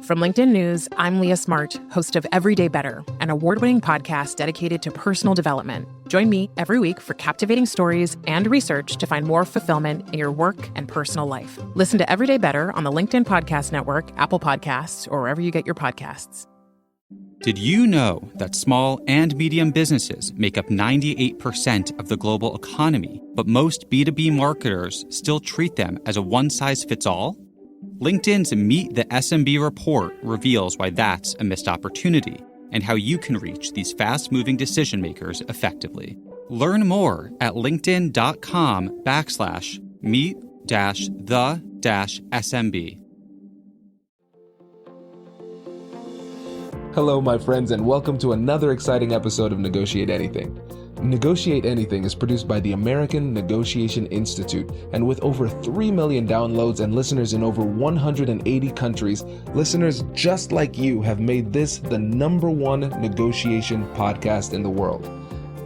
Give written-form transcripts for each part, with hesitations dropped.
From LinkedIn News, I'm Leah Smart, host of Everyday Better, an award-winning podcast dedicated to personal development. Join me every week for captivating stories and research to find more fulfillment in your work and personal life. Listen to Everyday Better on the LinkedIn Podcast Network, Apple Podcasts, or wherever you get your podcasts. Did you know that small and medium businesses make up 98% of the global economy, but most B2B marketers still treat them as a one-size-fits-all? LinkedIn's Meet the SMB report reveals why that's a missed opportunity and how you can reach these fast-moving decision makers effectively. Learn more at linkedin.com/meet-the-SMB. Hello, my friends, and welcome to another exciting episode of Negotiate Anything. Negotiate Anything is produced by the American Negotiation Institute, and with over 3 million downloads and listeners in over 180 countries, listeners just like you have made this the #1 negotiation podcast in the world.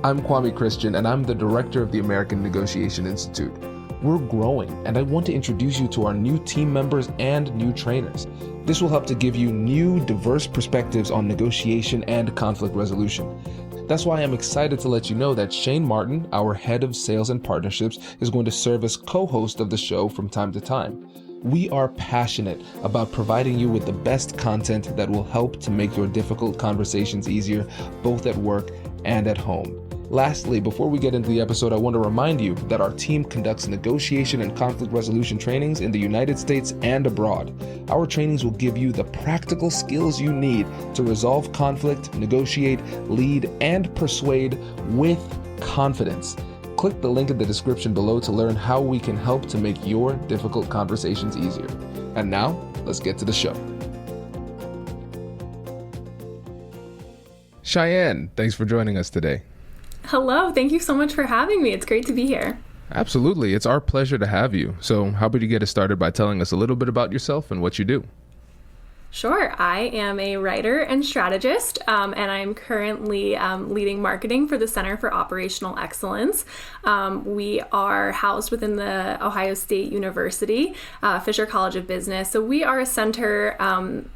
I'm Kwame Christian, and I'm the director of the American Negotiation Institute. We're growing, and I want to introduce you to our new team members and new trainers. This will help to give you new, diverse perspectives on negotiation and conflict resolution. That's why I'm excited to let you know that Shane Martin, our head of sales and partnerships, is going to serve as co-host of the show from time to time. We are passionate about providing you with the best content that will help to make your difficult conversations easier, both at work and at home. Lastly, before we get into the episode, I want to remind you that our team conducts negotiation and conflict resolution trainings in the United States and abroad. Our trainings will give you the practical skills you need to resolve conflict, negotiate, lead, and persuade with confidence. Click the link in the description below to learn how we can help to make your difficult conversations easier. And now, let's get to the show. Cheyanne, thanks for joining us today. Hello, thank you so much for having me. It's great to be here. Absolutely. It's our pleasure to have you. So how about you get us started by telling us a little bit about yourself and what you do? Sure. I am a writer and strategist, and I'm currently leading marketing for the Center for Operational Excellence. We are housed within the Ohio State University, Fisher College of Business. So we are a center,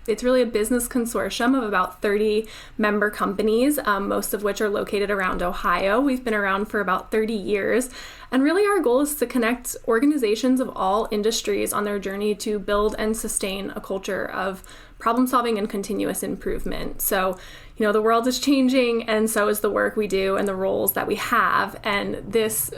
it's really a business consortium of about 30 member companies, most of which are located around Ohio. We've been around for about 30 years. And really our goal is to connect organizations of all industries on their journey to build and sustain a culture of problem solving and continuous improvement. So, the world is changing, and so is the work we do and the roles that we have. And this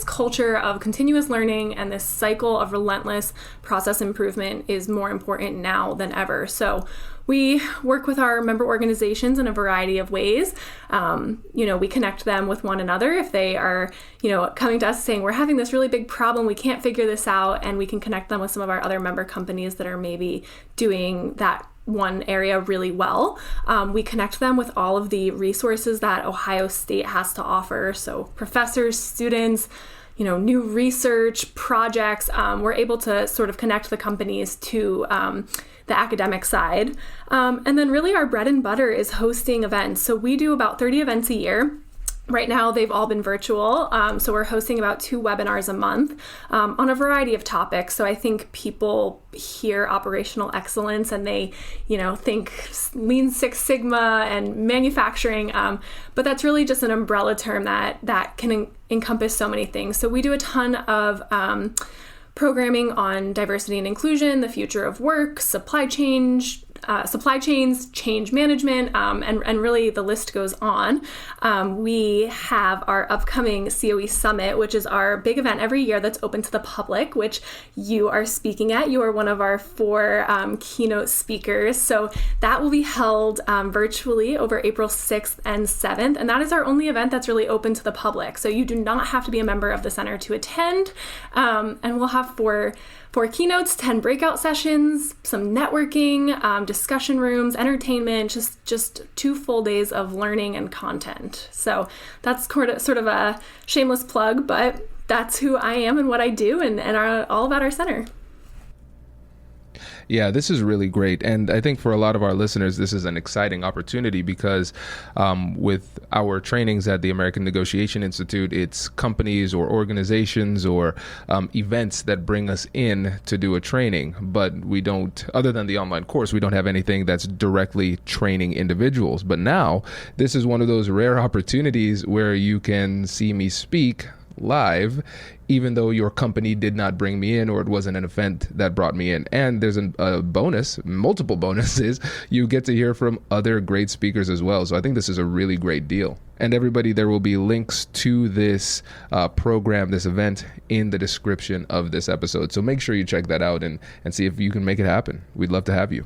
culture of continuous learning and this cycle of relentless process improvement is more important now than ever. So we work with our member organizations in a variety of ways. We connect them with one another if they are, coming to us saying, we're having this really big problem, we can't figure this out, and we can connect them with some of our other member companies that are maybe doing that one area really well. We connect them with all of the resources that Ohio State has to offer. So professors, students, new research, projects. We're able to sort of connect the companies to the academic side. And then really our bread and butter is hosting events. So we do about 30 events a year. Right now, they've all been virtual, so we're hosting about 2 webinars a month on a variety of topics. So I think people hear operational excellence and they, think Lean Six Sigma and manufacturing, but that's really just an umbrella term that can encompass so many things. So we do a ton of programming on diversity and inclusion, the future of work, supply chains, change management, and really the list goes on. We have our upcoming COE Summit, which is our big event every year that's open to the public, which you are speaking at. You are one of our 4 keynote speakers. So that will be held virtually over April 6th and 7th. And that is our only event that's really open to the public. So you do not have to be a member of the center to attend. And we'll have 4 keynotes, 10 breakout sessions, some networking, discussion rooms, entertainment, just 2 full days of learning and content. So that's sort of a shameless plug, but that's who I am and what I do and all about our center. Yeah, this is really great. And I think for a lot of our listeners, this is an exciting opportunity because with our trainings at the American Negotiation Institute, it's companies or organizations or events that bring us in to do a training. But we don't, other than the online course, we don't have anything that's directly training individuals. But now this is one of those rare opportunities where you can see me speak live, even though your company did not bring me in or it wasn't an event that brought me in. And there's a bonus, multiple bonuses. You get to hear from other great speakers as well. So I think this is a really great deal. And everybody, there will be links to this program, this event in the description of this episode. So make sure you check that out and see if you can make it happen. We'd love to have you.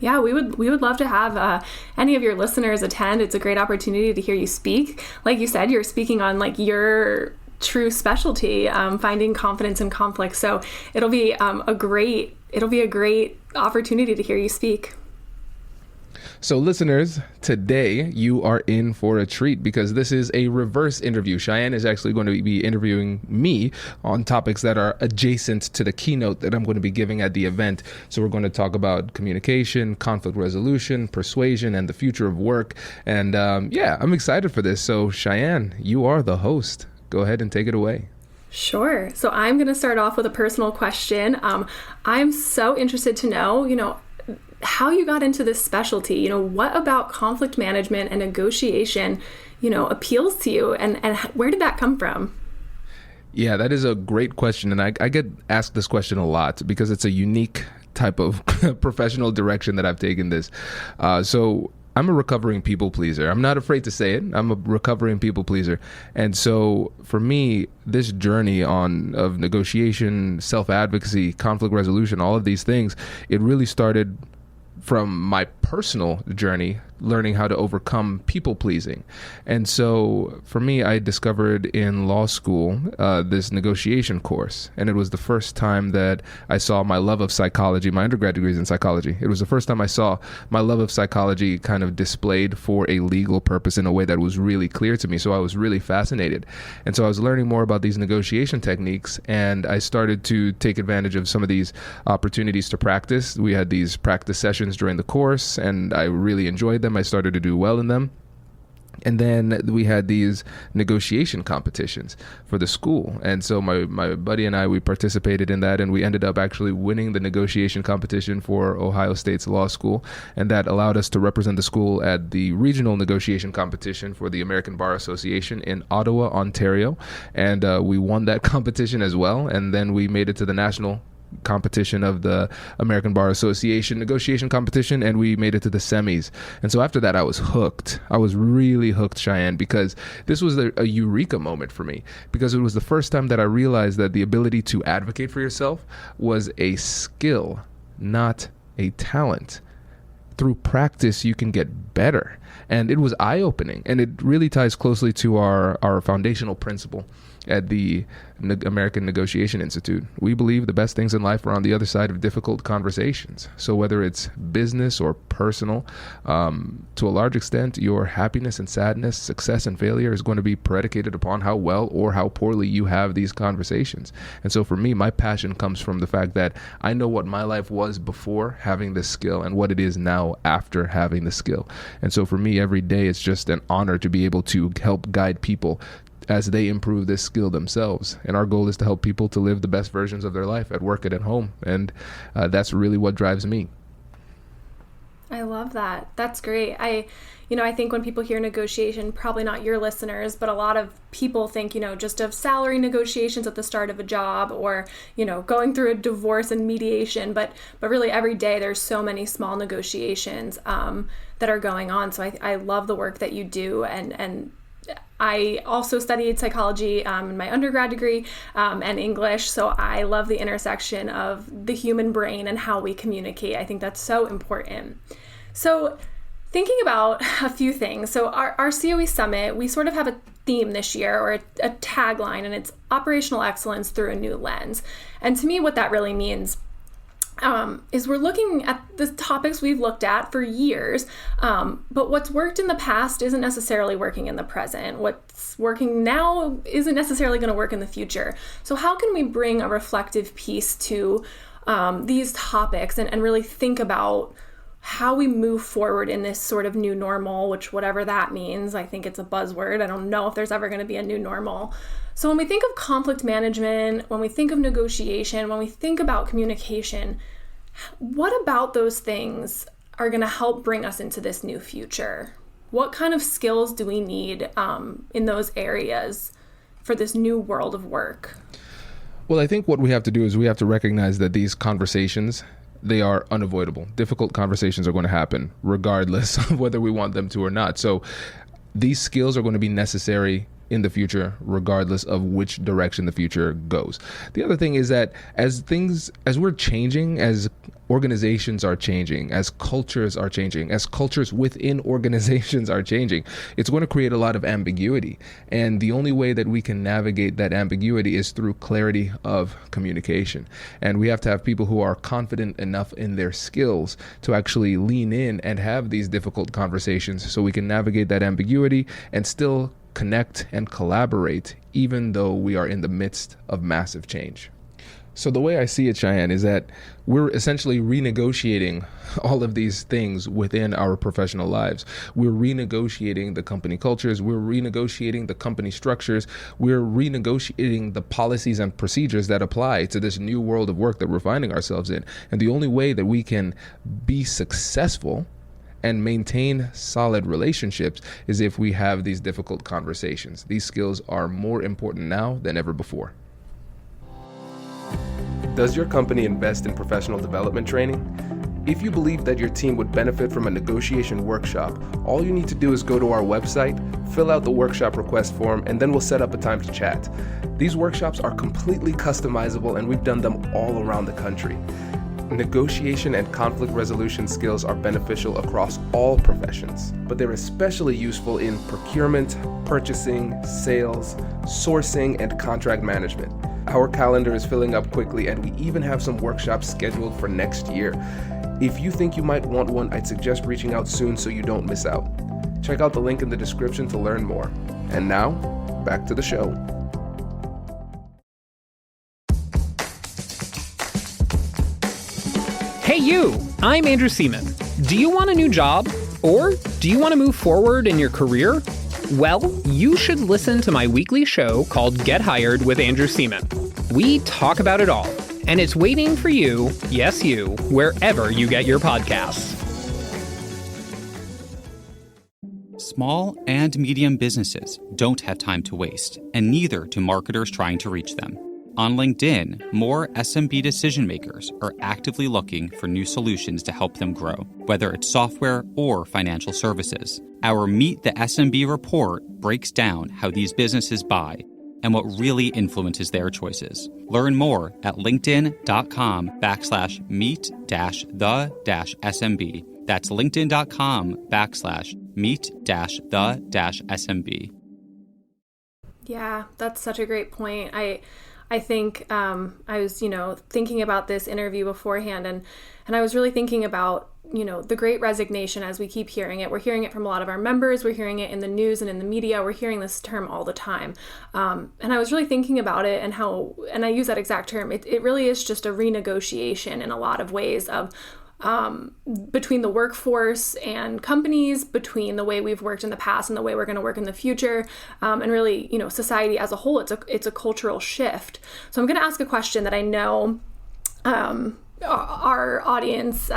Yeah, we would love to have any of your listeners attend. It's a great opportunity to hear you speak. Like you said, you're speaking on like your true specialty, finding confidence in conflict. So it'll be a great opportunity to hear you speak. So listeners, today you are in for a treat because this is a reverse interview. Cheyanne is actually going to be interviewing me on topics that are adjacent to the keynote that I'm going to be giving at the event. So we're going to talk about communication, conflict resolution, persuasion, and the future of work. And I'm excited for this. So Cheyanne, you are the host. Go ahead and take it away. Sure. So I'm going to start off with a personal question. I'm so interested to know, how you got into this specialty. What about conflict management and negotiation, appeals to you, and where did that come from? Yeah, that is a great question. And I get asked this question a lot because it's a unique type of professional direction that I've taken this. So I'm a recovering people pleaser. I'm not afraid to say it. I'm a recovering people pleaser. And so for me, this journey of negotiation, self-advocacy, conflict resolution, all of these things, it really started from my personal journey, learning how to overcome people pleasing. And so for me, I discovered in law school this negotiation course. And it was the first time that I saw my love of psychology. My undergrad degree is in psychology. It was the first time I saw my love of psychology kind of displayed for a legal purpose in a way that was really clear to me. So I was really fascinated. And so I was learning more about these negotiation techniques. And I started to take advantage of some of these opportunities to practice. We had these practice sessions during the course, and I really enjoyed them. I started to do well in them. And then we had these negotiation competitions for the school. And so my buddy and I, we participated in that, and we ended up actually winning the negotiation competition for Ohio State's law school. And that allowed us to represent the school at the regional negotiation competition for the American Bar Association in Ottawa, Ontario. And we won that competition as well. And then we made it to the national competition of the American Bar Association negotiation competition, and we made it to the semis. And so after that, I was hooked. I was really hooked, Cheyanne, because this was a eureka moment for me, because it was the first time that I realized that the ability to advocate for yourself was a skill, not a talent. Through practice, you can get better. And it was eye-opening, and it really ties closely to our foundational principle at the American Negotiation Institute. We believe the best things in life are on the other side of difficult conversations. So whether it's business or personal, to a large extent, your happiness and sadness, success and failure is going to be predicated upon how well or how poorly you have these conversations. And so for me, my passion comes from the fact that I know what my life was before having this skill and what it is now after having the skill. And so for me, every day, it's just an honor to be able to help guide people as they improve this skill themselves. And our goal is to help people to live the best versions of their life at work and at home. And that's really what drives me. I love that. That's great. I think when people hear negotiation, probably not your listeners, but a lot of people think, just of salary negotiations at the start of a job or, going through a divorce and mediation. But really every day there's so many small negotiations that are going on. So I love the work that you do. And I also studied psychology in my undergrad degree and English. So I love the intersection of the human brain and how we communicate. I think that's so important. So thinking about a few things. So our COE Summit, we sort of have a theme this year, or a tagline, and it's operational excellence through a new lens. And to me, what that really means is we're looking at the topics we've looked at for years, but what's worked in the past isn't necessarily working in the present. What's working now isn't necessarily going to work in the future. So how can we bring a reflective piece to these topics and really think about how we move forward in this sort of new normal, which whatever that means, I think it's a buzzword. I don't know if there's ever going to be a new normal. So when we think of conflict management, when we think of negotiation, when we think about communication, what about those things are going to help bring us into this new future? What kind of skills do we need in those areas for this new world of work? Well, I think what we have to do is we have to recognize that these conversations, they are unavoidable. Difficult conversations are going to happen regardless of whether we want them to or not. So these skills are going to be necessary in the future, regardless of which direction the future goes. The other thing is that as we're changing, as organizations are changing, as cultures are changing, as cultures within organizations are changing, it's going to create a lot of ambiguity. And the only way that we can navigate that ambiguity is through clarity of communication. And we have to have people who are confident enough in their skills to actually lean in and have these difficult conversations so we can navigate that ambiguity and still connect and collaborate, even though we are in the midst of massive change. So the way I see it, Cheyanne, is that we're essentially renegotiating all of these things within our professional lives. We're renegotiating the company cultures. We're renegotiating the company structures. We're renegotiating the policies and procedures that apply to this new world of work that we're finding ourselves in. And the only way that we can be successful and maintain solid relationships is if we have these difficult conversations. These skills are more important now than ever before. Does your company invest in professional development training? If you believe that your team would benefit from a negotiation workshop, all you need to do is go to our website, fill out the workshop request form, and then we'll set up a time to chat. These workshops are completely customizable, and we've done them all around the country. Negotiation and conflict resolution skills are beneficial across all professions, but they're especially useful in procurement, purchasing, sales, sourcing, and contract management. Our calendar is filling up quickly, and we even have some workshops scheduled for next year. If you think you might want one, I'd suggest reaching out soon so you don't miss out. Check out the link in the description to learn more. And now, back to the show. Hey you, I'm Andrew Seaman. Do you want a new job? Or do you want to move forward in your career? Well, you should listen to my weekly show called Get Hired with Andrew Seaman. We talk about it all, and it's waiting for you, yes you, wherever you get your podcasts. Small and medium businesses don't have time to waste, and neither do marketers trying to reach them. On LinkedIn, more SMB decision makers are actively looking for new solutions to help them grow, whether it's software or financial services. Our Meet the SMB report breaks down how these businesses buy and what really influences their choices. Learn more at linkedin.com/meet-the-SMB. That's linkedin.com/meet-the-SMB. Yeah, that's such a great point. I think I was, thinking about this interview beforehand, and I was really thinking about, the Great Resignation as we keep hearing it. We're hearing it from a lot of our members. We're hearing it in the news and in the media. We're hearing this term all the time. And I was really thinking about it and I use that exact term. It really is just a renegotiation in a lot of ways of between the workforce and companies, between the way we've worked in the past and the way we're going to work in the future, and really, society as a whole. It's a cultural shift. So I'm going to ask a question that I know our audience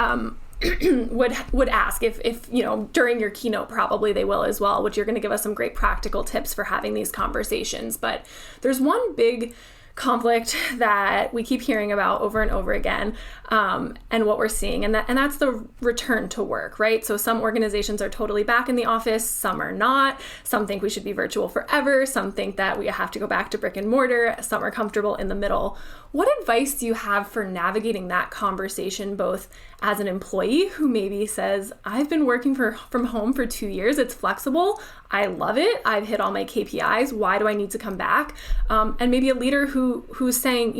would ask if during your keynote. Probably they will as well, which you're going to give us some great practical tips for having these conversations. But there's one big conflict that we keep hearing about over and over again, and what we're seeing, and that's the return to work, right? So some organizations are totally back in the office, some are not. Some think we should be virtual forever. Some think that we have to go back to brick and mortar. Some are comfortable in the middle. What advice do you have for navigating that conversation, both as an employee who maybe says, I've been working from home for 2 years, it's flexible, I love it, I've hit all my KPIs, why do I need to come back? And maybe a leader who's saying,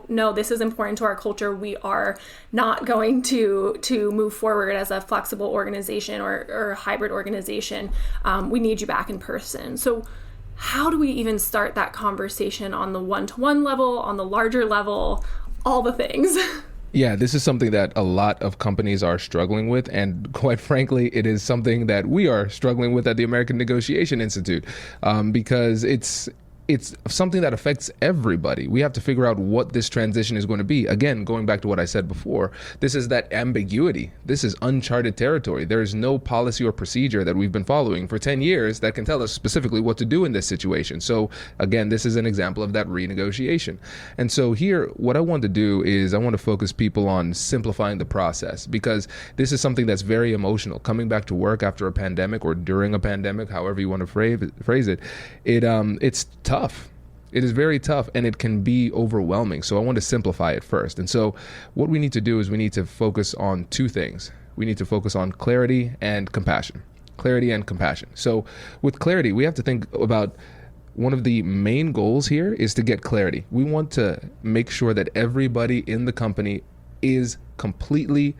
no, this is important to our culture, we are not going to move forward as a flexible organization or a hybrid organization, we need you back in person. So how do we even start that conversation on the one-to-one level, on the larger level, all the things? Yeah, this is something that a lot of companies are struggling with. And quite frankly, it is something that we are struggling with at the American Negotiation Institute, because it's something that affects everybody. We have to figure out what this transition is going to be. Again, going back to what I said before, this is that ambiguity. This is uncharted territory. There is no policy or procedure that we've been following for 10 years that can tell us specifically what to do in this situation. So again, this is an example of that renegotiation. And so here, what I want to do is I want to focus people on simplifying the process, because this is something that's very emotional. Coming back to work after a pandemic or during a pandemic, however you want to phrase it, it's tough. It is very tough, and it can be overwhelming. So I want to simplify it first. And so what we need to do is we need to focus on two things. We need to focus on clarity and compassion. Clarity and compassion. So with clarity, we have to think about one of the main goals here is to get clarity. We want to make sure that everybody in the company is completely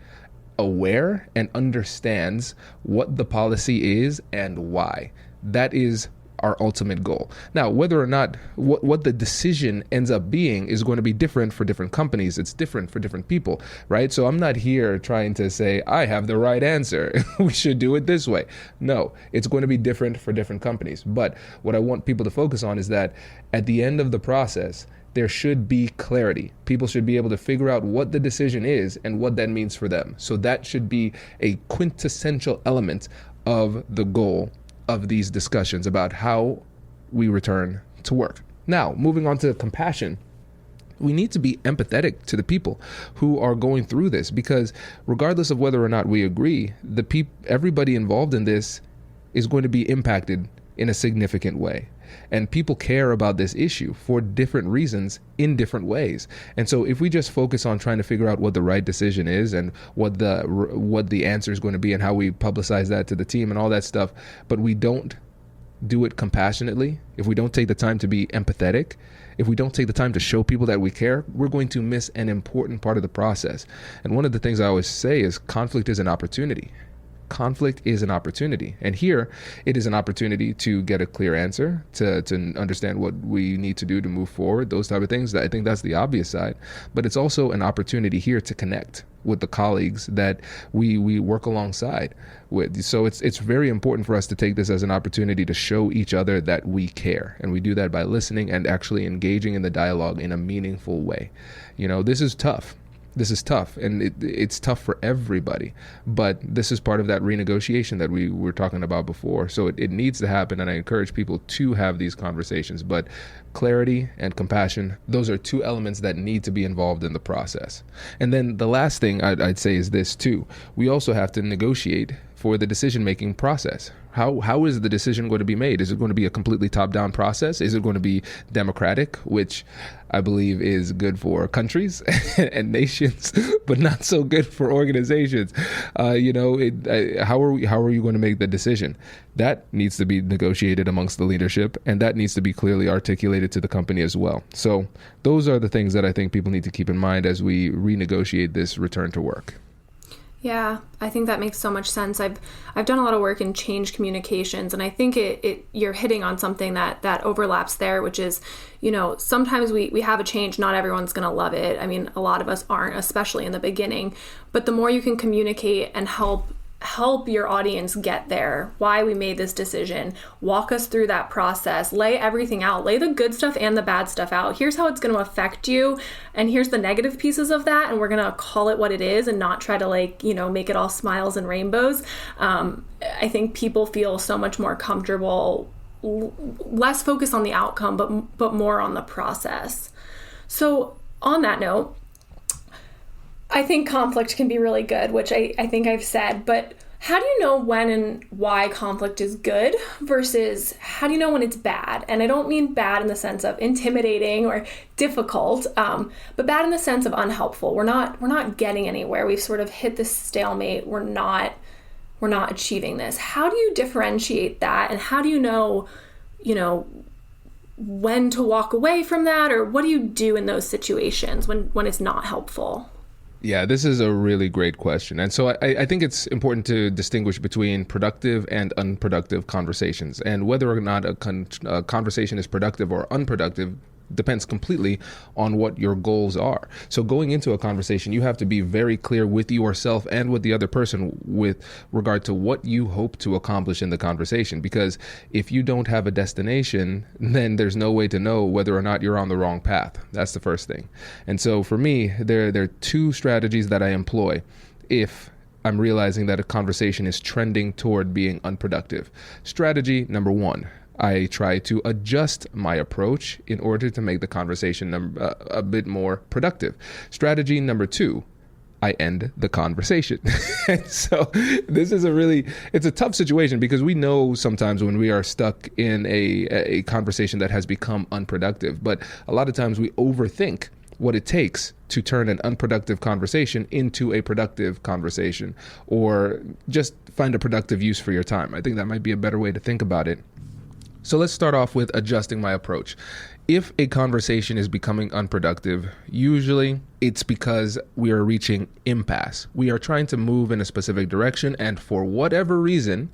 aware and understands what the policy is and why. That is our ultimate goal. Now, whether or not what the decision ends up being is going to be different for different companies. It's different for different people, right? So I'm not here trying to say, I have the right answer. We should do it this way. No, it's going to be different for different companies. But what I want people to focus on is that at the end of the process, there should be clarity. People should be able to figure out what the decision is and what that means for them. So that should be a quintessential element of the goal of these discussions about how we return to work. Now, moving on to compassion, we need to be empathetic to the people who are going through this, because regardless of whether or not we agree, everybody involved in this is going to be impacted in a significant way. And people care about this issue for different reasons in different ways. And so if we just focus on trying to figure out what the right decision is and what the answer is going to be and how we publicize that to the team and all that stuff, but we don't do it compassionately, if we don't take the time to be empathetic, if we don't take the time to show people that we care, we're going to miss an important part of the process. And one of the things I always say is conflict is an opportunity. Conflict is an opportunity. And here it is an opportunity to get a clear answer, to understand what we need to do to move forward, those type of things. I think that's the obvious side. But it's also an opportunity here to connect with the colleagues that we work alongside with. So it's very important for us to take this as an opportunity to show each other that we care. And we do that by listening and actually engaging in the dialogue in a meaningful way. This is tough. This is tough, and it's tough for everybody, but this is part of that renegotiation that we were talking about before. So it needs to happen, and I encourage people to have these conversations. But clarity and compassion, those are two elements that need to be involved in the process. And then the last thing I'd say is this too. We also have to negotiate for the decision-making process. How is the decision going to be made? Is it going to be a completely top-down process? Is it going to be democratic, which I believe is good for countries and nations, but not so good for organizations? How are you going to make the decision? That needs to be negotiated amongst the leadership, and that needs to be clearly articulated to the company as well. So those are the things that I think people need to keep in mind as we renegotiate this return to work. Yeah, I think that makes so much sense. I've done a lot of work in change communications, and I think you're hitting on something that overlaps there, which is, sometimes we have a change, not everyone's going to love it. I mean, a lot of us aren't, especially in the beginning, but the more you can communicate and help your audience get there, why we made this decision, walk us through that process, lay everything out, lay the good stuff and the bad stuff out. Here's how it's going to affect you, and here's the negative pieces of that, and we're going to call it what it is and not try to make it all smiles and rainbows. I think people feel so much more comfortable, less focused on the outcome, but more on the process. So on that note, I think conflict can be really good, which I think I've said, but how do you know when and why conflict is good versus how do you know when it's bad? And I don't mean bad in the sense of intimidating or difficult, but bad in the sense of unhelpful. We're not getting anywhere. We've sort of hit this stalemate. We're not achieving this. How do you differentiate that? And how do you know, when to walk away from that, or what do you do in those situations when it's not helpful? Yeah, this is a really great question. And so I think it's important to distinguish between productive and unproductive conversations. And whether or not a conversation is productive or unproductive depends completely on what your goals are. So going into a conversation, you have to be very clear with yourself and with the other person with regard to what you hope to accomplish in the conversation. Because if you don't have a destination, then there's no way to know whether or not you're on the wrong path. That's the first thing. And so for me, there are two strategies that I employ if I'm realizing that a conversation is trending toward being unproductive. Strategy number one, I try to adjust my approach in order to make the conversation a bit more productive. Strategy number two, I end the conversation. So this is it's a tough situation, because we know sometimes when we are stuck in a conversation that has become unproductive, but a lot of times we overthink what it takes to turn an unproductive conversation into a productive conversation, or just find a productive use for your time. I think that might be a better way to think about it. So let's start off with adjusting my approach. If a conversation is becoming unproductive, usually it's because we are reaching impasse. We are trying to move in a specific direction, and for whatever reason,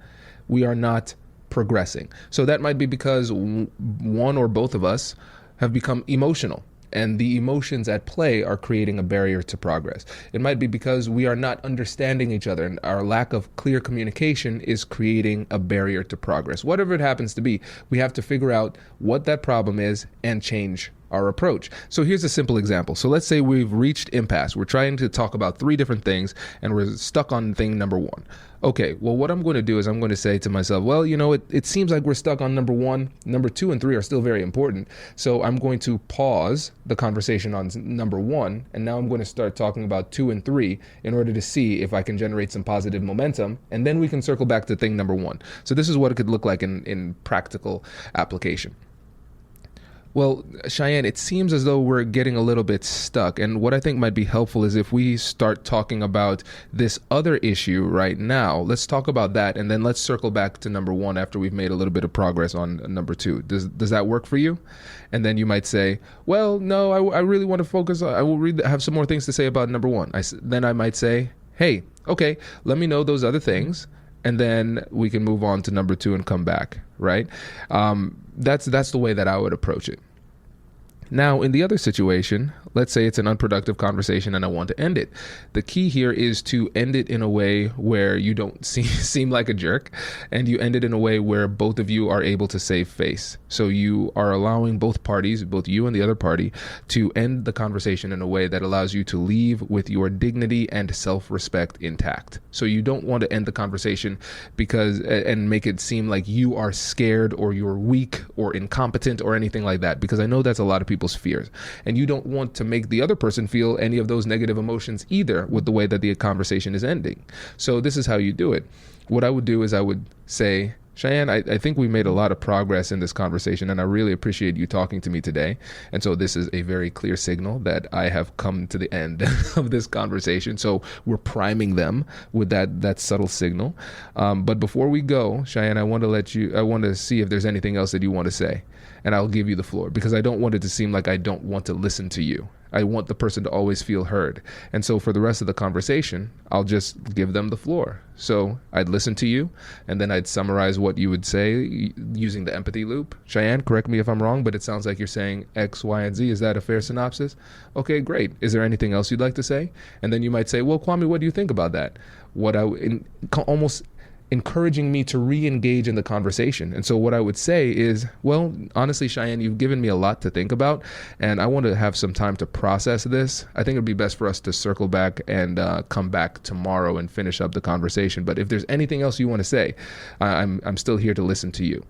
we are not progressing. So that might be because one or both of us have become emotional, and the emotions at play are creating a barrier to progress. It might be because we are not understanding each other, and our lack of clear communication is creating a barrier to progress. Whatever it happens to be, we have to figure out what that problem is and change our approach. So here's a simple example. So let's say we've reached impasse. We're trying to talk about three different things, and we're stuck on thing number one. Okay, well, what I'm going to do is I'm going to say to myself, well, it seems like we're stuck on number one. Number two and three are still very important. So I'm going to pause the conversation on number one, and now I'm going to start talking about two and three in order to see if I can generate some positive momentum, and then we can circle back to thing number one. So this is what it could look like in practical application. Well, Cheyanne, it seems as though we're getting a little bit stuck. And what I think might be helpful is if we start talking about this other issue right now. Let's talk about that, and then let's circle back to number one after we've made a little bit of progress on number two. Does that work for you? And then you might say, well, no, I really want to focus. I will have some more things to say about number one. Then I might say, hey, okay, let me know those other things, and then we can move on to number two and come back, right? That's the way that I would approach it. Now, in the other situation, let's say it's an unproductive conversation and I want to end it. The key here is to end it in a way where you don't seem like a jerk, and you end it in a way where both of you are able to save face. So you are allowing both parties, both you and the other party, to end the conversation in a way that allows you to leave with your dignity and self-respect intact. So you don't want to end the conversation and make it seem like you are scared or you're weak or incompetent or anything like that, because I know that's a lot of people's fears, and you don't want to make the other person feel any of those negative emotions either with the way that the conversation is ending. So this is how you do it. What I would do is I would say, Cheyanne, I think we made a lot of progress in this conversation, and I really appreciate you talking to me today. And so this is a very clear signal that I have come to the end of this conversation. So we're priming them with that subtle signal. But before we go, Cheyanne, I want to see if there's anything else that you want to say. And I'll give you the floor, because I don't want it to seem like I don't want to listen to you. I want the person to always feel heard. And so for the rest of the conversation, I'll just give them the floor. So I'd listen to you, and then I'd summarize what you would say using the empathy loop. Cheyanne, correct me if I'm wrong, but it sounds like you're saying X, Y, and Z. Is that a fair synopsis? Okay, great. Is there anything else you'd like to say? And then you might say, well, Kwame, what do you think about that? Almost encouraging me to re-engage in the conversation. And so what I would say is, well, honestly, Cheyanne, you've given me a lot to think about, and I want to have some time to process this. I think it'd be best for us to circle back and come back tomorrow and finish up the conversation. But if there's anything else you want to say, I'm still here to listen to you.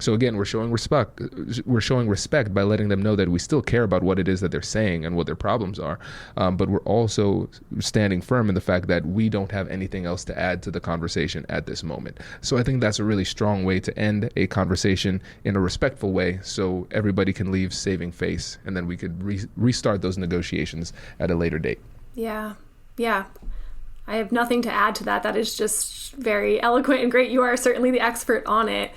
So again, we're showing respect. We're showing respect by letting them know that we still care about what it is that they're saying and what their problems are. But we're also standing firm in the fact that we don't have anything else to add to the conversation at this moment. So I think that's a really strong way to end a conversation in a respectful way, so everybody can leave saving face, and then we could restart those negotiations at a later date. Yeah. I have nothing to add to that. That is just very eloquent and great. You are certainly the expert on it.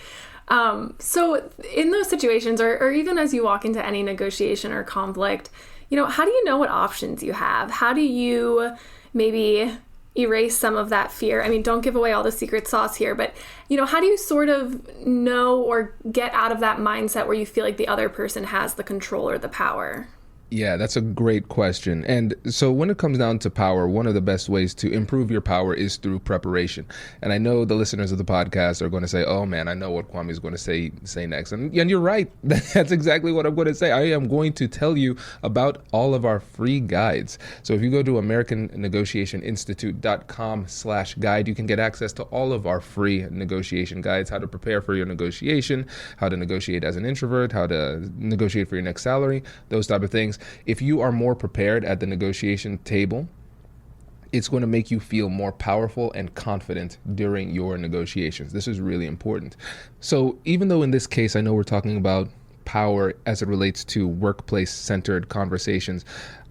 So in those situations, or even as you walk into any negotiation or conflict, how do you know what options you have? How do you maybe, erase some of that fear? I mean, don't give away all the secret sauce here, but, how do you sort of know or get out of that mindset where you feel like the other person has the control or the power? Yeah, that's a great question. And so when it comes down to power, one of the best ways to improve your power is through preparation. And I know the listeners of the podcast are going to say, oh man, I know what Kwame is going to say next. And you're right. That's exactly what I'm going to say. I am going to tell you about all of our free guides. So if you go to AmericanNegotiationInstitute.com/guide, you can get access to all of our free negotiation guides, how to prepare for your negotiation, how to negotiate as an introvert, how to negotiate for your next salary, those type of things. If you are more prepared at the negotiation table, it's going to make you feel more powerful and confident during your negotiations. This is really important. So even though in this case, I know we're talking about power as it relates to workplace-centered conversations,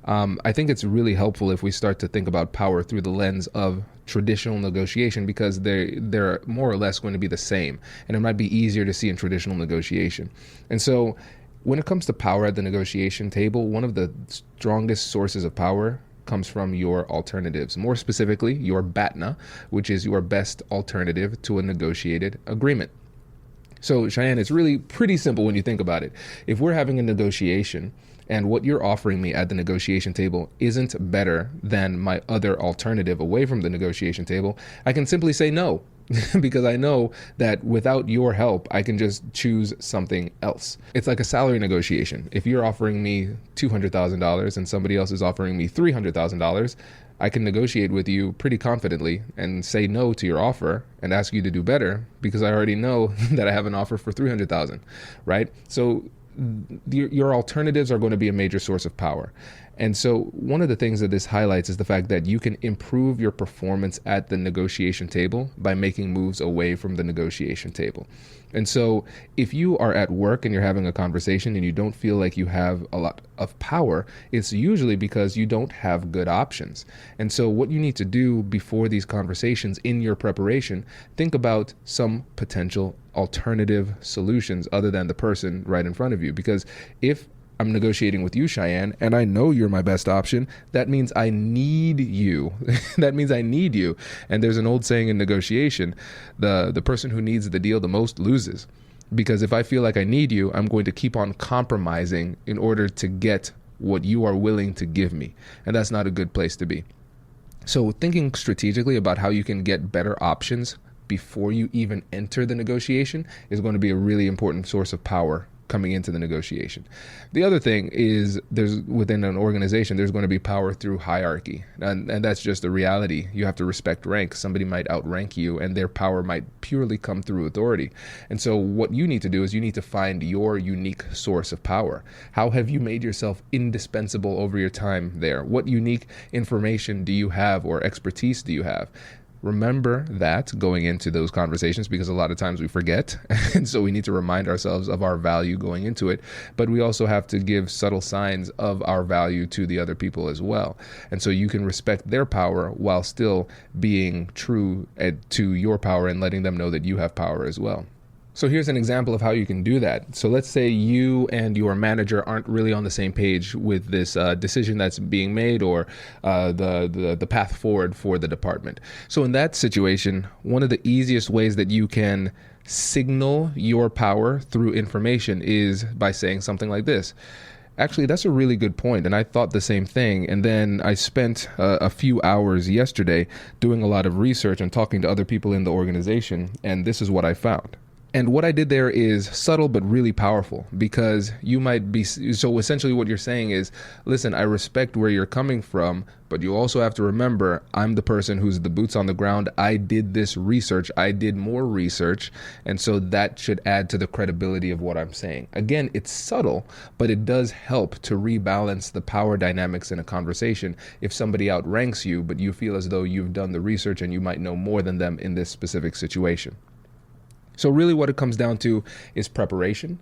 I think it's really helpful if we start to think about power through the lens of traditional negotiation, because they're more or less going to be the same, and it might be easier to see in traditional negotiation. And so when it comes to power at the negotiation table, one of the strongest sources of power comes from your alternatives. More specifically, your BATNA, which is your best alternative to a negotiated agreement. So, Cheyanne, it's really pretty simple when you think about it. If we're having a negotiation and what you're offering me at the negotiation table isn't better than my other alternative away from the negotiation table, I can simply say no. Because I know that without your help, I can just choose something else. It's like a salary negotiation. If you're offering me $200,000 and somebody else is offering me $300,000, I can negotiate with you pretty confidently and say no to your offer and ask you to do better because I already know that I have an offer for $300,000, right? So your alternatives are going to be a major source of power. And so one of the things that this highlights is the fact that you can improve your performance at the negotiation table by making moves away from the negotiation table. And so if you are at work and you're having a conversation and you don't feel like you have a lot of power, it's usually because you don't have good options. And so what you need to do before these conversations in your preparation, think about some potential alternative solutions other than the person right in front of you. Because if I'm negotiating with you, Cheyanne, and I know you're my best option, that means I need you. That means I need you. And there's an old saying in negotiation, the person who needs the deal the most loses. Because if I feel like I need you, I'm going to keep on compromising in order to get what you are willing to give me. And that's not a good place to be. So thinking strategically about how you can get better options before you even enter the negotiation is going to be a really important source of power coming into the negotiation. The other thing is there's within an organization, there's going to be power through hierarchy. And that's just a reality. You have to respect rank. Somebody might outrank you and their power might purely come through authority. And so what you need to do is you need to find your unique source of power. How have you made yourself indispensable over your time there? What unique information do you have or expertise do you have? Remember that going into those conversations, because a lot of times we forget. And so we need to remind ourselves of our value going into it. But we also have to give subtle signs of our value to the other people as well. And so you can respect their power while still being true to your power and letting them know that you have power as well. So here's an example of how you can do that. So let's say you and your manager aren't really on the same page with this decision that's being made or the path forward for the department. So in that situation, one of the easiest ways that you can signal your power through information is by saying something like this. Actually, that's a really good point, and I thought the same thing. And then I spent a few hours yesterday doing a lot of research and talking to other people in the organization, and this is what I found. And what I did there is subtle but really powerful, because you might be, so essentially what you're saying is, listen, I respect where you're coming from, but you also have to remember, I'm the person who's the boots on the ground. I did this research. I did more research. And so that should add to the credibility of what I'm saying. Again, it's subtle, but it does help to rebalance the power dynamics in a conversation. If somebody outranks you, but you feel as though you've done the research and you might know more than them in this specific situation. So really what it comes down to is preparation,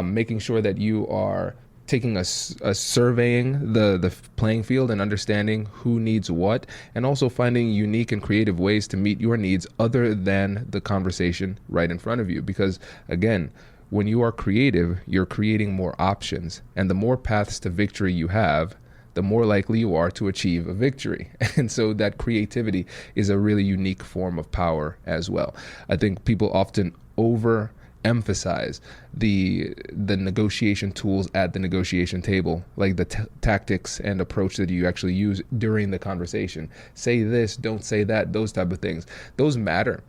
making sure that you are taking a surveying the playing field and understanding who needs what, and also finding unique and creative ways to meet your needs other than the conversation right in front of you. Because again, when you are creative, you're creating more options, and the more paths to victory you have, the more likely you are to achieve a victory. And so that creativity is a really unique form of power as well. I think people often overemphasize the negotiation tools at the negotiation table, like the tactics and approach that you actually use during the conversation. Say this, don't say that, those type of things. Those matter,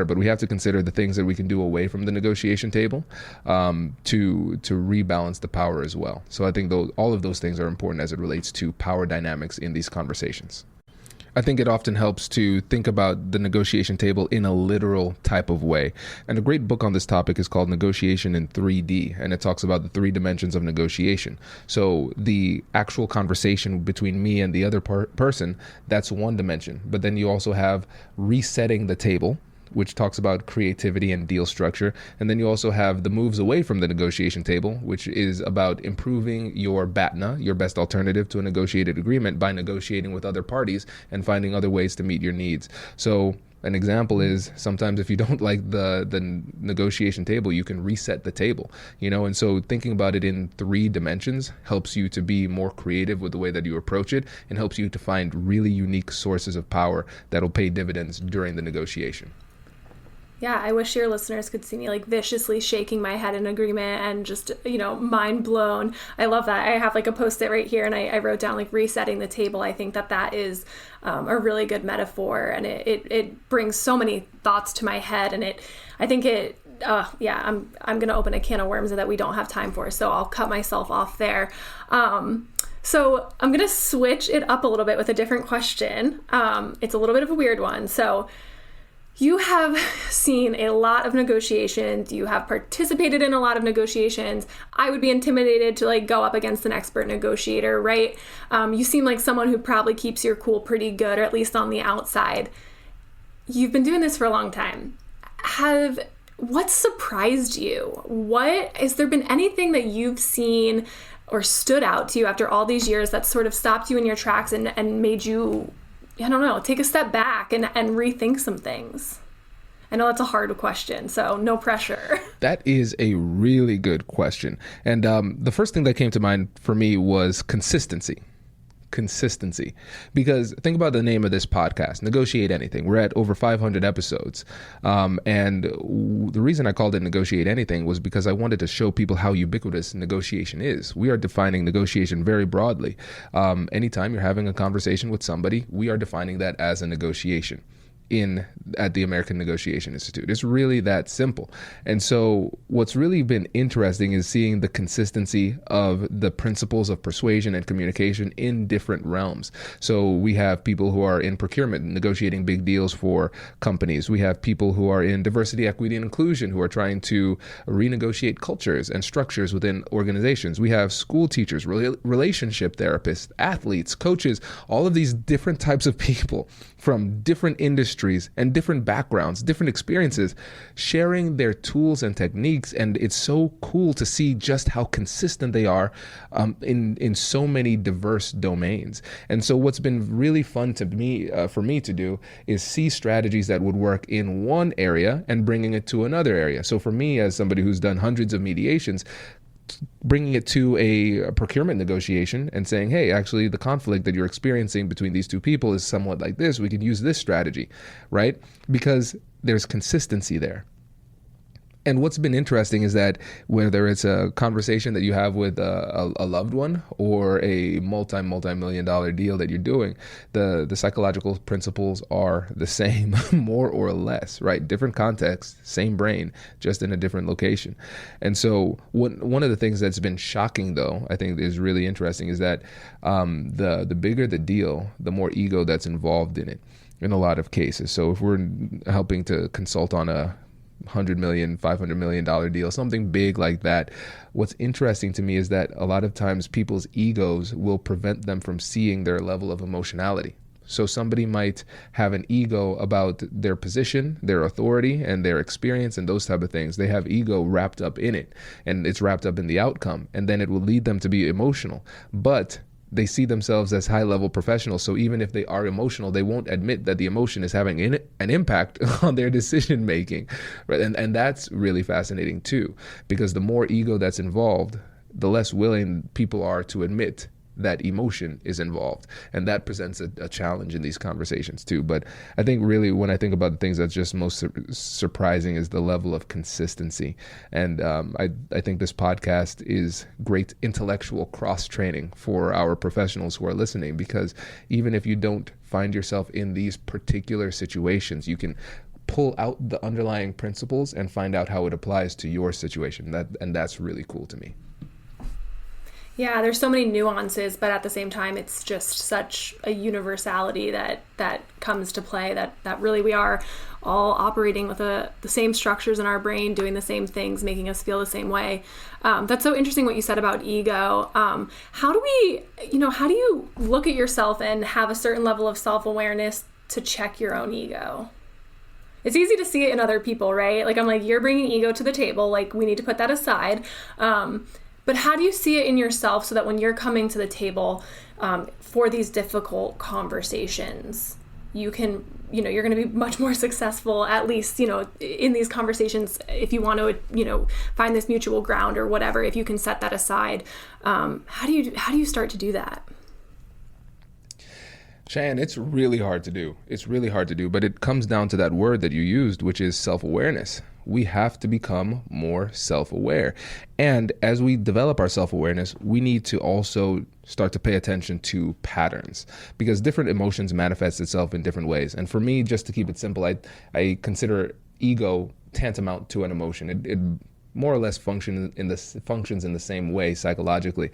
but we have to consider the things that we can do away from the negotiation table to rebalance the power as well. So I think all of those things are important as it relates to power dynamics in these conversations. I think it often helps to think about the negotiation table in a literal type of way. And a great book on this topic is called Negotiation in 3D, and it talks about the 3 dimensions of negotiation. So the actual conversation between me and the other person, that's one dimension. But then you also have resetting the table, which talks about creativity and deal structure. And then you also have the moves away from the negotiation table, which is about improving your BATNA, your best alternative to a negotiated agreement, by negotiating with other parties and finding other ways to meet your needs. So an example is sometimes if you don't like the negotiation table, you can reset the table, and so thinking about it in 3 dimensions helps you to be more creative with the way that you approach it, and helps you to find really unique sources of power that'll pay dividends during the negotiation. Yeah, I wish your listeners could see me like viciously shaking my head in agreement and just, mind blown. I love that. I have like a Post-it right here, and I wrote down like resetting the table. I think that is a really good metaphor, and it brings so many thoughts to my head, and I'm going to open a can of worms that we don't have time for, so I'll cut myself off there. So I'm going to switch it up a little bit with a different question. It's a little bit of a weird one. So you have seen a lot of negotiations. You have participated in a lot of negotiations. I would be intimidated to like go up against an expert negotiator, right? You seem like someone who probably keeps your cool pretty good, or at least on the outside. You've been doing this for a long time. What surprised you? Has there been anything that you've seen or stood out to you after all these years that sort of stopped you in your tracks and made you, I don't know, take a step back and rethink some things? I know that's a hard question, so no pressure. That is a really good question. And the first thing that came to mind for me was consistency. Because think about the name of this podcast, Negotiate Anything. We're at over 500 episodes. And the reason I called it Negotiate Anything was because I wanted to show people how ubiquitous negotiation is. We are defining negotiation very broadly. Anytime you're having a conversation with somebody, we are defining that as a negotiation at the American Negotiation Institute. It's really that simple. And so what's really been interesting is seeing the consistency of the principles of persuasion and communication in different realms. So we have people who are in procurement negotiating big deals for companies. We have people who are in diversity, equity, and inclusion who are trying to renegotiate cultures and structures within organizations. We have school teachers, relationship therapists, athletes, coaches, all of these different types of people from different industries and different backgrounds, different experiences, sharing their tools and techniques. And it's so cool to see just how consistent they are in so many diverse domains. And so what's been really fun for me to do is see strategies that would work in one area and bringing it to another area. So for me, as somebody who's done hundreds of mediations, bringing it to a procurement negotiation and saying, hey, actually the conflict that you're experiencing between these two people is somewhat like this. We can use this strategy, right? Because there's consistency there. And what's been interesting is that whether it's a conversation that you have with a loved one or a multi-million dollar deal that you're doing, the psychological principles are the same, more or less, right? Different context, same brain, just in a different location. And so one of the things that's been shocking, though, I think is really interesting, is that the bigger the deal, the more ego that's involved in it in a lot of cases. So if we're helping to consult on a $100 million, $500 million deal, something big like that, what's interesting to me is that a lot of times people's egos will prevent them from seeing their level of emotionality. So somebody might have an ego about their position, their authority, and their experience and those type of things. They have ego wrapped up in it, and it's wrapped up in the outcome, and then it will lead them to be emotional. But they see themselves as high-level professionals, so even if they are emotional, they won't admit that the emotion is having an impact on their decision-making, right? And that's really fascinating too, because the more ego that's involved, the less willing people are to admit that emotion is involved. And that presents a challenge in these conversations too. But I think really when I think about the things that's just most surprising is the level of consistency. And I think this podcast is great intellectual cross-training for our professionals who are listening, because even if you don't find yourself in these particular situations, you can pull out the underlying principles and find out how it applies to your situation. And that's really cool to me. Yeah, there's so many nuances, but at the same time, it's just such a universality that comes to play, that really we are all operating with the same structures in our brain, doing the same things, making us feel the same way. That's so interesting what you said about ego. How do you look at yourself and have a certain level of self-awareness to check your own ego? It's easy to see it in other people, right? Like, I'm like, you're bringing ego to the table. Like, we need to put that aside. But how do you see it in yourself so that when you're coming to the table for these difficult conversations, you can, you're going to be much more successful, at least, in these conversations, if you want to, find this mutual ground or whatever, if you can set that aside. How do you start to do that? Cheyanne, it's really hard to do. But it comes down to that word that you used, which is self-awareness. We have to become more self-aware. And as we develop our self-awareness, we need to also start to pay attention to patterns, because different emotions manifest itself in different ways. And for me, just to keep it simple, I consider ego tantamount to an emotion. It more or less functions in the same way psychologically.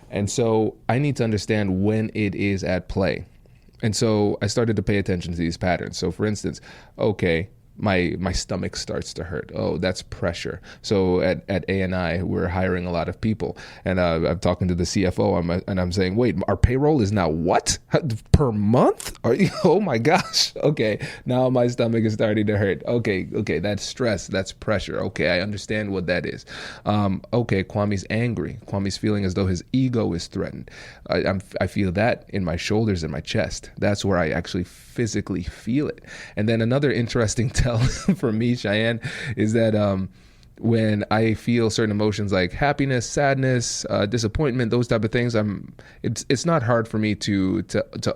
And so I need to understand when it is at play. And so I started to pay attention to these patterns. So for instance, okay, my stomach starts to hurt. Oh, that's pressure. So at A&I, we're hiring a lot of people. And I'm talking to the CFO, and I'm saying, wait, our payroll is now what? Per month? Oh my gosh. Okay, now my stomach is starting to hurt. Okay, that's stress. That's pressure. Okay, I understand what that is. Okay, Kwame's angry. Kwame's feeling as though his ego is threatened. I feel that in my shoulders and my chest. That's where I actually physically feel it. And then another interesting tell for me, Cheyanne, is that when I feel certain emotions like happiness, sadness, disappointment, those type of things, it's not hard for me to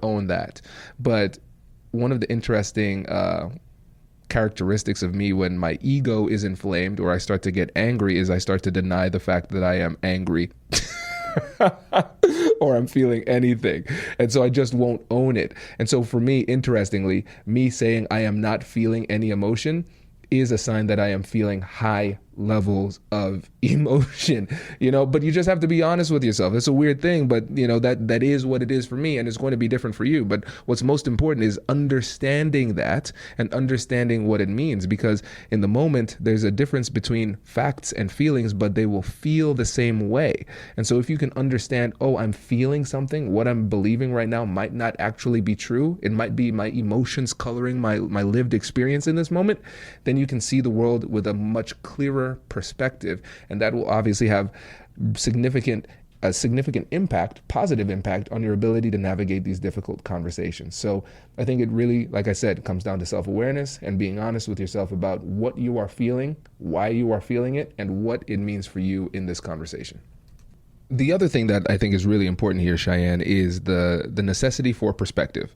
own that. But one of the interesting characteristics of me when my ego is inflamed or I start to get angry is I start to deny the fact that I am angry. Or I'm feeling anything. And so I just won't own it. And so for me, interestingly, me saying I am not feeling any emotion is a sign that I am feeling high levels of emotion, but you just have to be honest with yourself. It's a weird thing, but that is what it is for me, and it's going to be different for you. But what's most important is understanding that and understanding what it means, because in the moment there's a difference between facts and feelings, but they will feel the same way. And so if you can understand, oh, I'm feeling something, what I'm believing right now might not actually be true. It might be my emotions coloring my lived experience in this moment. Then you can see the world with a much clearer perspective, and that will obviously have a significant impact, positive impact on your ability to navigate these difficult conversations. So I think it really, like I said, comes down to self-awareness and being honest with yourself about what you are feeling, why you are feeling it, and what it means for you in this conversation. The other thing that I think is really important here, Cheyanne, is the necessity for perspective.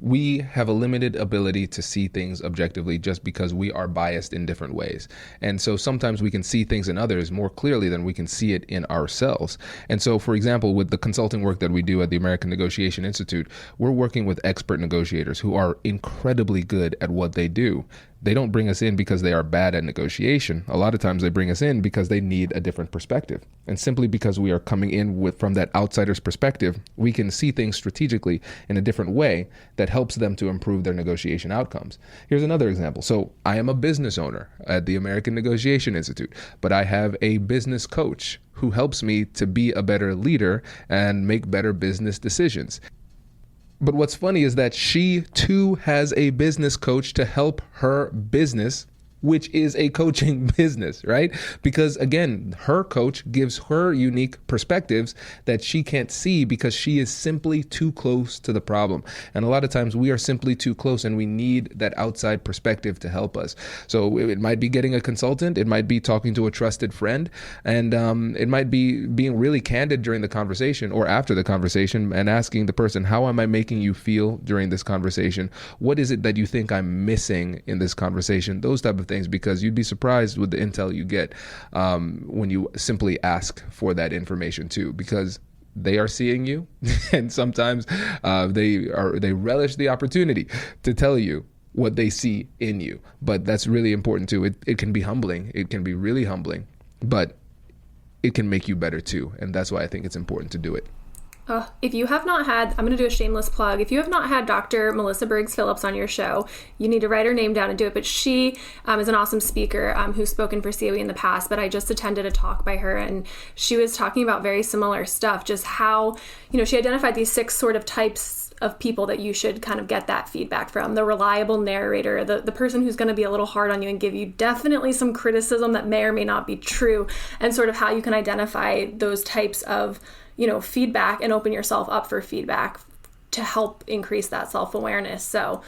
We have a limited ability to see things objectively just because we are biased in different ways. And so sometimes we can see things in others more clearly than we can see it in ourselves. And so, for example, with the consulting work that we do at the American Negotiation Institute, we're working with expert negotiators who are incredibly good at what they do. They don't bring us in because they are bad at negotiation. A lot of times they bring us in because they need a different perspective. And simply because we are coming in from that outsider's perspective, we can see things strategically in a different way that helps them to improve their negotiation outcomes. Here's another example. So I am a business owner at the American Negotiation Institute, but I have a business coach who helps me to be a better leader and make better business decisions. But what's funny is that she too has a business coach to help her business which is a coaching business, right? Because again, her coach gives her unique perspectives that she can't see because she is simply too close to the problem. And a lot of times we are simply too close and we need that outside perspective to help us. So it might be getting a consultant, it might be talking to a trusted friend, and it might be being really candid during the conversation or after the conversation and asking the person, how am I making you feel during this conversation? What is it that you think I'm missing in this conversation? Those type of things, because you'd be surprised with the intel you get when you simply ask for that information too, because they are seeing you and sometimes they relish the opportunity to tell you what they see in you. But that's really important too. It can be humbling. It can be really humbling, but it can make you better too. And that's why I think it's important to do it. If you have not had, I'm going to do a shameless plug. If you have not had Dr. Melissa Briggs Phillips on your show, you need to write her name down and do it. But she is an awesome speaker who's spoken for COE in the past. But I just attended a talk by her, and she was talking about very similar stuff, just how, she identified these 6 sort of types of people that you should kind of get that feedback from. The reliable narrator, the person who's going to be a little hard on you and give you definitely some criticism that may or may not be true, and sort of how you can identify those types of feedback and open yourself up for feedback to help increase that self-awareness. So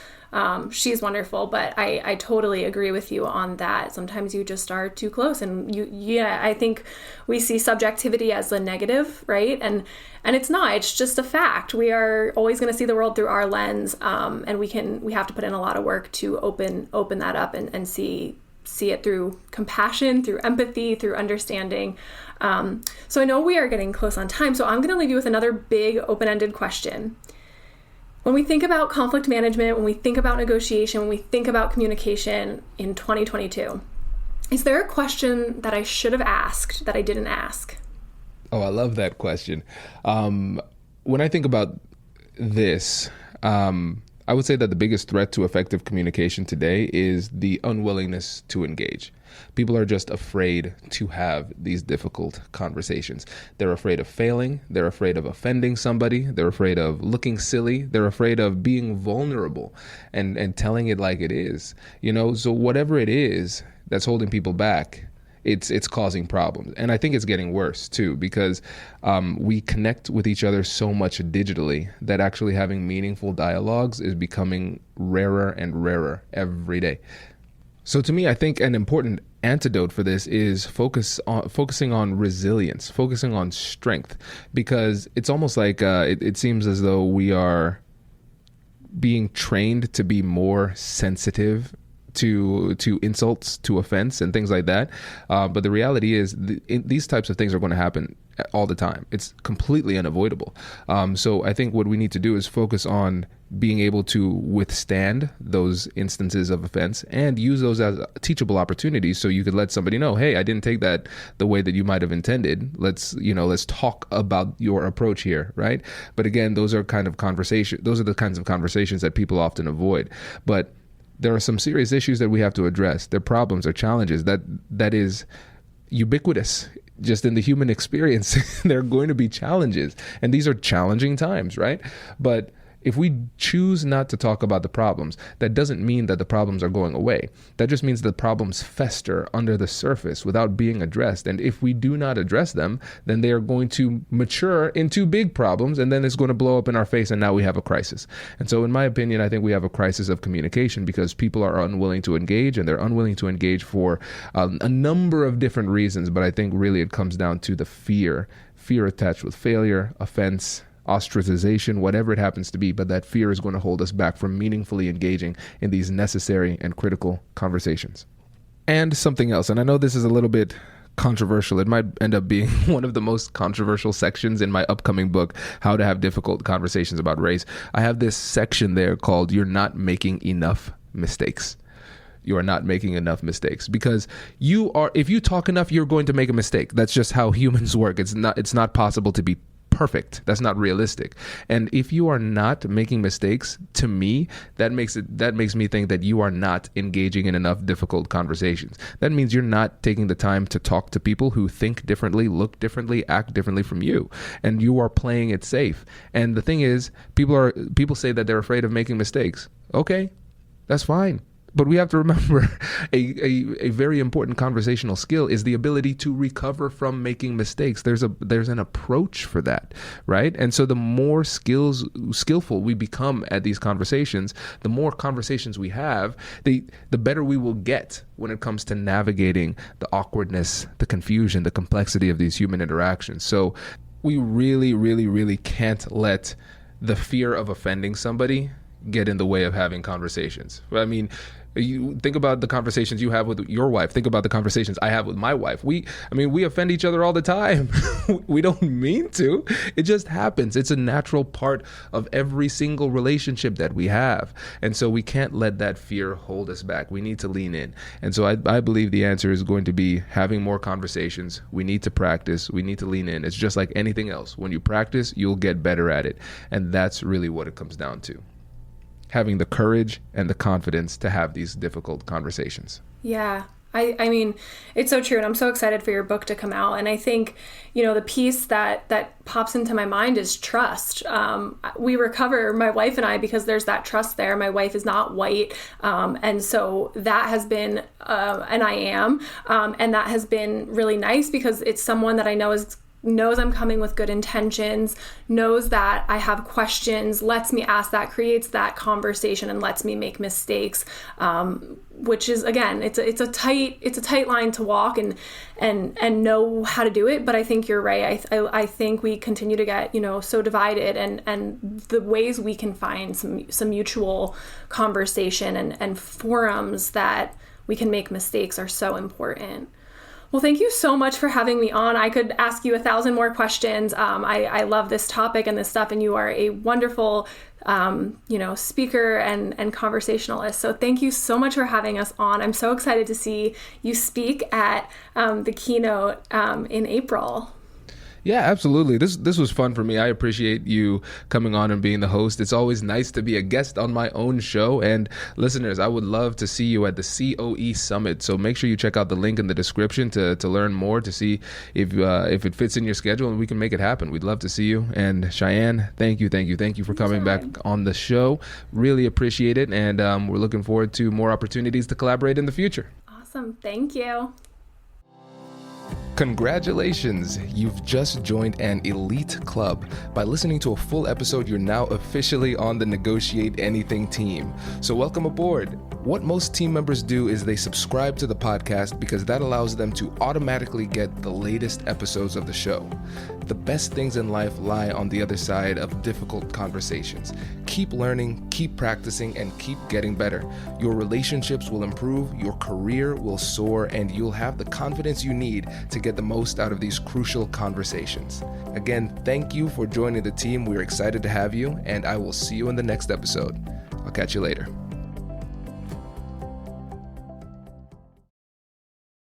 she's wonderful, but I totally agree with you on that. Sometimes you just are too close, and I think we see subjectivity as a negative, right? And it's not, it's just a fact. We are always going to see the world through our lens, and we have to put in a lot of work to open that up and see it through compassion, through empathy, through understanding. So I know we are getting close on time, so I'm going to leave you with another big open-ended question. When we think about conflict management, when we think about negotiation, when we think about communication in 2022, is there a question that I should have asked that I didn't ask? Oh, I love that question. When I think about this, I would say that the biggest threat to effective communication today is the unwillingness to engage. People are just afraid to have these difficult conversations. They're afraid of failing. They're afraid of offending somebody. They're afraid of looking silly. They're afraid of being vulnerable and telling it like it is. So whatever it is that's holding people back, it's causing problems. And I think it's getting worse too, because we connect with each other so much digitally that actually having meaningful dialogues is becoming rarer and rarer every day. So to me, I think an important antidote for this is focusing on resilience, focusing on strength, because it's almost like it seems as though we are being trained to be more sensitive to insults, to offense, and things like that. But the reality is these types of things are going to happen all the time. It's completely unavoidable. So I think what we need to do is focus on being able to withstand those instances of offense and use those as teachable opportunities, so you could let somebody know, hey, I didn't take that the way that you might have intended. Let's talk about your approach here, right? But again, those are the kinds of conversations that people often avoid. But there are some serious issues that we have to address. There are problems or challenges that is ubiquitous just in the human experience. There are going to be challenges, and these are challenging times, right? But if we choose not to talk about the problems, that doesn't mean that the problems are going away. That just means the problems fester under the surface without being addressed. And if we do not address them, then they are going to mature into big problems, and then it's going to blow up in our face, and now we have a crisis. And so in my opinion, I think we have a crisis of communication because people are unwilling to engage, and they're unwilling to engage for a number of different reasons. But I think really it comes down to the fear attached with failure, offense, ostracization, whatever it happens to be, but that fear is going to hold us back from meaningfully engaging in these necessary and critical conversations. And something else, and I know this is a little bit controversial. It might end up being one of the most controversial sections in my upcoming book, How to Have Difficult Conversations About Race. I have this section there called You're Not Making Enough Mistakes. You are not making enough mistakes, because if you talk enough, you're going to make a mistake. That's just how humans work. It's not possible to be perfect. That's not realistic. And if you are not making mistakes, to me, that makes me think that you are not engaging in enough difficult conversations. That means you're not taking the time to talk to people who think differently, look differently, act differently from you, and you are playing it safe. And the thing is, people say that they're afraid of making mistakes. Okay, that's fine. But we have to remember a very important conversational skill is the ability to recover from making mistakes. There's an approach for that, right? And so the more skillful we become at these conversations, the more conversations we have, the better we will get when it comes to navigating the awkwardness, the confusion, the complexity of these human interactions. So we really, really, really can't let the fear of offending somebody get in the way of having conversations. I mean, you think about the conversations you have with your wife. Think about the conversations I have with my wife. We offend each other all the time. We don't mean to. It just happens. It's a natural part of every single relationship that we have. And so we can't let that fear hold us back. We need to lean in. And so I believe the answer is going to be having more conversations. We need to practice. We need to lean in. It's just like anything else. When you practice, you'll get better at it. And that's really what it comes down to. Having the courage and the confidence to have these difficult conversations. Yeah. I mean, it's so true. And I'm so excited for your book to come out. And I think, the piece that pops into my mind is trust. We recover, my wife and I, because there's that trust there. My wife is not white. And so that has been, and I am, and that has been really nice because it's someone that I know knows I'm coming with good intentions, knows that I have questions, lets me ask that, creates that conversation, and lets me make mistakes, which is, again, it's a tight line to walk and know how to do it. But I think you're right. I think we continue to get, so divided, and the ways we can find some mutual conversation and forums that we can make mistakes are so important. Well, thank you so much for having me on. I could ask you 1,000 more questions. I love this topic and this stuff, and you are a wonderful, speaker and conversationalist. So thank you so much for having us on. I'm so excited to see you speak at the keynote in April. Yeah, absolutely. This was fun for me. I appreciate you coming on and being the host. It's always nice to be a guest on my own show. And listeners, I would love to see you at the COE Summit. So make sure you check out the link in the description to learn more, to see if it fits in your schedule and we can make it happen. We'd love to see you. And Cheyanne, thank you for coming back on the show. Really appreciate it. And we're looking forward to more opportunities to collaborate in the future. Awesome. Thank you. Congratulations! You've just joined an elite club. By listening to a full episode, you're now officially on the Negotiate Anything team. So welcome aboard. What most team members do is they subscribe to the podcast because that allows them to automatically get the latest episodes of the show. The best things in life lie on the other side of difficult conversations. Keep learning, keep practicing, and keep getting better. Your relationships will improve, your career will soar, and you'll have the confidence you need to get the most out of these crucial conversations. Again, thank you for joining the team. We're excited to have you, and I will see you in the next episode. I'll catch you later.